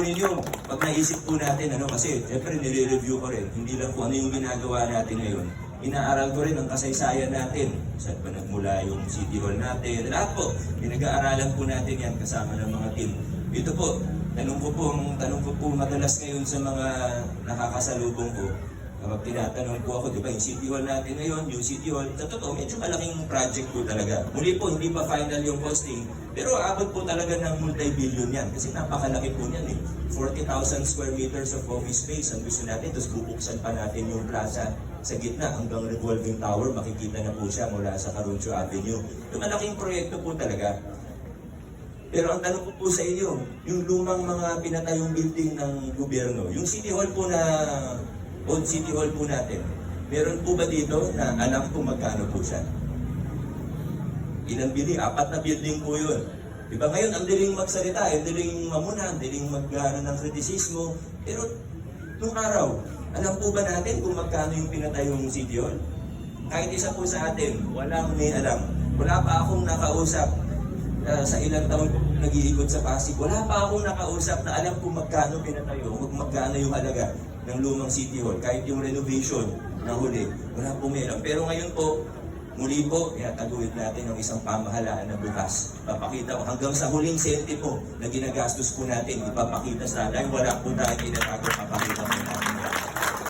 ninyo, pag naisip po natin, kasi syempre nire-review ko rin, hindi lang po ano yung ginagawa natin ngayon. Inaaral ko rin ang kasaysayan natin. Saan pa nagmula yung City Hall natin. Lahat po, pinag-aaralan po natin yan kasama ng mga team. Ito po, tanong ko po madalas ngayon sa mga nakakasalubong ko. Kapag tinatanong po ako, di ba, yung City Hall natin ngayon, yung City Hall, sa totoo, medyo malaking project po talaga. Muli po, hindi pa final yung costing, pero aabot po talaga ng multi-billion yan. Kasi napakalaki po yan 40,000 square meters of office space ang gusto natin, tapos bubuksan pa natin yung plaza sa gitna hanggang revolving tower, makikita na po siya mula sa Caruncio Avenue. Yung malaking proyekto po talaga. Pero ang tanong ko po sa inyo, yung lumang mga pinatayong building ng gobyerno, yung City Hall po na Old City Hall po natin, meron po ba dito na alam kung magkano po siya? Ilang building? 4 na building po yun. Diba ngayon, ang diling magsalita, ang diling mamuna, ang diling magkano ng kritisismo. Pero, nung araw, alam po ba natin kung magkano yung pinatayong City Hall? Kahit isa po sa atin, walang may alam. Wala pa akong nakausap sa ilang taon ko nag-iikot sa Pasig. Wala pa akong nakausap na alam kung magkano pinatayo, magkano yung halaga ng lumang City Hall. Kahit yung renovation na huli, wala po meron. Pero ngayon po, muli po, taguyod natin ang isang pamahalaan na bukas. Papakita ko hanggang sa huling sente po na ginagastos po natin, ipapakita sa dahil wala po tayong tinatago, papakita po natin.